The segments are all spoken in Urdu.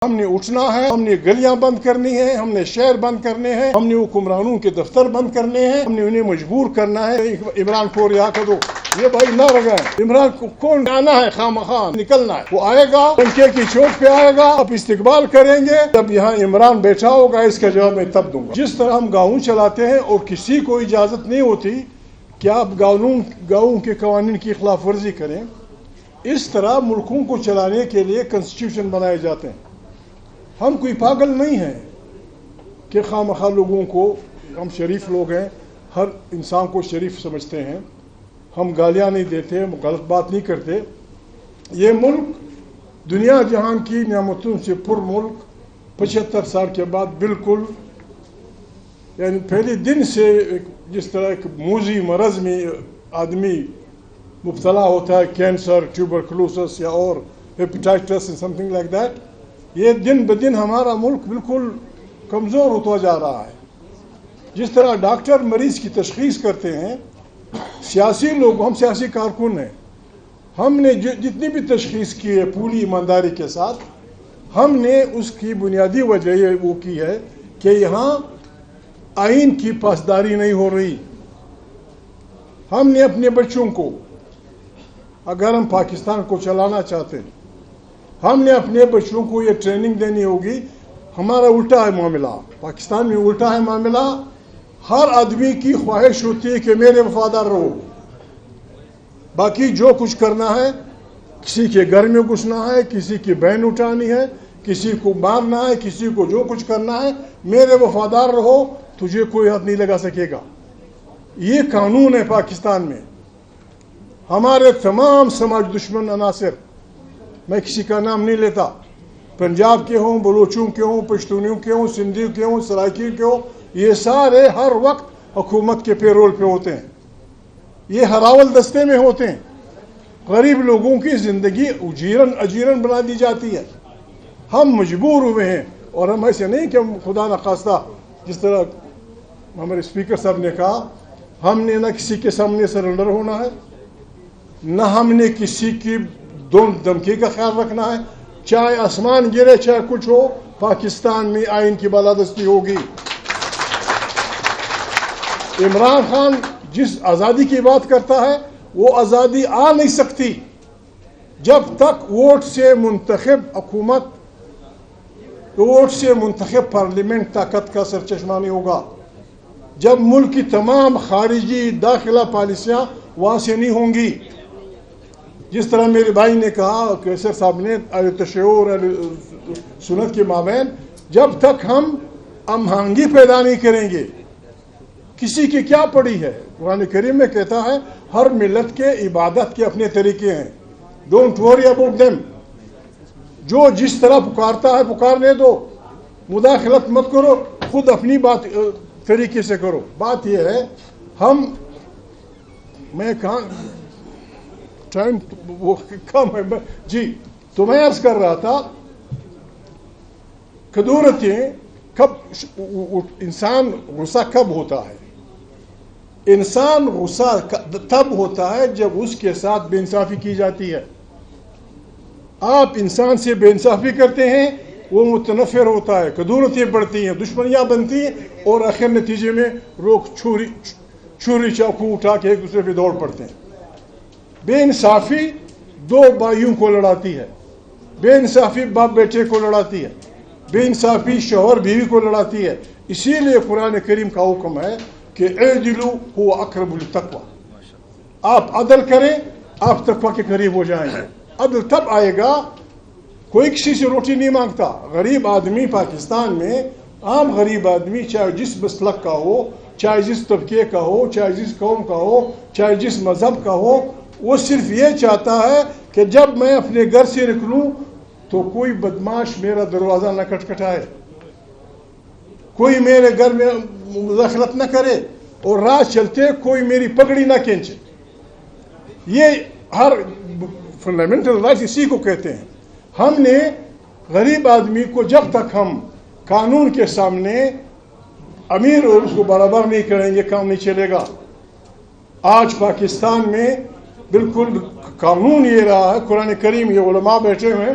ہم نے اٹھنا ہے، ہم نے گلیاں بند کرنی ہیں، ہم نے شہر بند کرنے ہیں، ہم نے حکمرانوں کے دفتر بند کرنے ہیں، ہم نے انہیں مجبور کرنا ہے عمران کو رہا کر دو، یہ بھائی نہ لگائیں۔ عمران کو کون آنا ہے؟ خام خام نکلنا ہے، وہ آئے گا، بنکے کی چوک پہ آئے گا، آپ استقبال کریں گے، جب یہاں عمران بیٹھا ہوگا اس کا جواب میں تب دوں گا۔ جس طرح ہم گاؤں چلاتے ہیں اور کسی کو اجازت نہیں ہوتی کہ آپ گاؤں کے قوانین کی خلاف ورزی کریں، اس طرح ملکوں کو چلانے کے لیے کنسٹیٹیوشن بنائے جاتے ہیں۔ ہم کوئی پاگل نہیں ہیں کہ خواہ مخواہ لوگوں کو، ہم شریف لوگ ہیں، ہر انسان کو شریف سمجھتے ہیں، ہم گالیاں نہیں دیتے، غلط بات نہیں کرتے۔ یہ ملک دنیا جہان کی نعمتوں سے پر ملک 75 سال کے بعد بالکل، یعنی پہلے دن سے جس طرح ایک موذی مرض میں آدمی مبتلا ہوتا ہے، کینسر، ٹیوبرکلوسس یا اور hepatitis some thing like that, یہ دن بدن ہمارا ملک بالکل کمزور ہوتا جا رہا ہے۔ جس طرح ڈاکٹر مریض کی تشخیص کرتے ہیں، سیاسی لوگ، ہم سیاسی کارکن ہیں، ہم نے جتنی بھی تشخیص کی ہے پوری ایمانداری کے ساتھ، ہم نے اس کی بنیادی وجہ یہ وہ کی ہے کہ یہاں آئین کی پاسداری نہیں ہو رہی۔ ہم نے اپنے بچوں کو، اگر ہم پاکستان کو چلانا چاہتے ہیں، ہم نے اپنے بچوں کو یہ ٹریننگ دینی ہوگی۔ ہمارا الٹا ہے معاملہ، پاکستان میں الٹا ہے معاملہ۔ ہر آدمی کی خواہش ہوتی ہے کہ میرے وفادار رہو، باقی جو کچھ کرنا ہے، کسی کے گھر میں گھسنا ہے، کسی کی بہن اٹھانی ہے، کسی کو مارنا ہے، کسی کو جو کچھ کرنا ہے، میرے وفادار رہو، تجھے کوئی ہاتھ نہیں لگا سکے گا۔ یہ قانون ہے پاکستان میں۔ ہمارے تمام سماج دشمن عناصر، میں کسی کا نام نہیں لیتا، پنجاب کے ہوں، بلوچوں کے ہوں، پشتونیوں کے ہوں، سندھیوں کے ہوں، سرائکیوں کے ہوں، یہ سارے ہر وقت حکومت کے پیرول پہ ہوتے ہیں، یہ ہراول دستے میں ہوتے ہیں۔ غریب لوگوں کی زندگی اجیرن بنا دی جاتی ہے۔ ہم مجبور ہوئے ہیں، اور ہم ایسے نہیں کہ ہم خدا نخواستہ، جس طرح ہمارے اسپیکر صاحب نے کہا، ہم نے نہ کسی کے سامنے سرنڈر ہونا ہے، نہ ہم نے کسی کی دھمکی کا خیال رکھنا ہے۔ چاہے آسمان گرے، چاہے کچھ ہو، پاکستان میں آئین کی بالادستی ہوگی۔ عمران خان جس آزادی کی بات کرتا ہے، وہ آزادی آ نہیں سکتی جب تک ووٹ سے منتخب حکومت، ووٹ سے منتخب پارلیمنٹ طاقت کا سرچشمہ نہیں ہوگا، جب ملک کی تمام خارجی داخلہ پالیسیاں وہاں سے نہیں ہوں گی۔ جس طرح میرے بھائی نے کہا، کیسر صاحب نے، اہل تشیع اور اہل سنت کے مابین جب تک ہم ہم-آہنگی پیدا نہیں کریں گے، کسی کی کیا پڑی ہے؟ قرآن کریم میں کہتا ہے ہر ملت کے عبادت کے اپنے طریقے ہیں، ڈونٹ وری اباؤٹ دیم، جو جس طرح پکارتا ہے پکارنے دو، مداخلت مت کرو، خود اپنی بات طریقے سے کرو۔ بات یہ ہے، میں کہاں ٹائم وہ کم ہے جی، تو میں عرض کر رہا تھا، قدورتیں کب، انسان غصہ کب ہوتا ہے؟ انسان غصہ تب ہوتا ہے جب اس کے ساتھ بے انصافی کی جاتی ہے۔ آپ انسان سے بے انصافی کرتے ہیں، وہ متنفر ہوتا ہے، قدورتیں بڑھتی ہیں، دشمنیاں بنتی ہیں، اور آخر نتیجے میں لوگ چھری چاقو اٹھا کے ایک دوسرے پہ دوڑ پڑتے ہیں۔ بے انصافی دو بھائیوں کو لڑاتی ہے، بے انصافی باپ بیٹے کو لڑاتی ہے، بے انصافی شوہر بیوی کو لڑاتی ہے۔ اسی لیے قرآن کریم کا حکم ہے کہ اعدلوا هو اقرب للتقوی، آپ عدل کریں، آپ تقوی کے قریب ہو جائیں گے۔ عدل تب آئے گا، کوئی کسی سے روٹی نہیں مانگتا۔ غریب آدمی پاکستان میں، عام غریب آدمی، چاہے جس مسلک کا ہو، چاہے جس طبقے کا ہو، چاہے جس قوم کا ہو، چاہے جس مذہب کا ہو، وہ صرف یہ چاہتا ہے کہ جب میں اپنے گھر سے نکلوں تو کوئی بدماش میرا دروازہ نہ کھٹکھٹائے، کوئی میرے گھر میں مداخلت نہ کرے، اور راہ چلتے کوئی میری پگڑی نہ کھینچے۔ یہ ہر فنڈامنٹل رائٹ اسی کو کہتے ہیں۔ ہم نے غریب آدمی کو، جب تک ہم قانون کے سامنے امیر اور اس کو برابر نہیں کریں گے، کام نہیں چلے گا۔ آج پاکستان میں بالکل قانون یہ رہا ہے، قرآن کریم، یہ علماء بیٹھے ہوئے ہیں،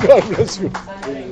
God bless you.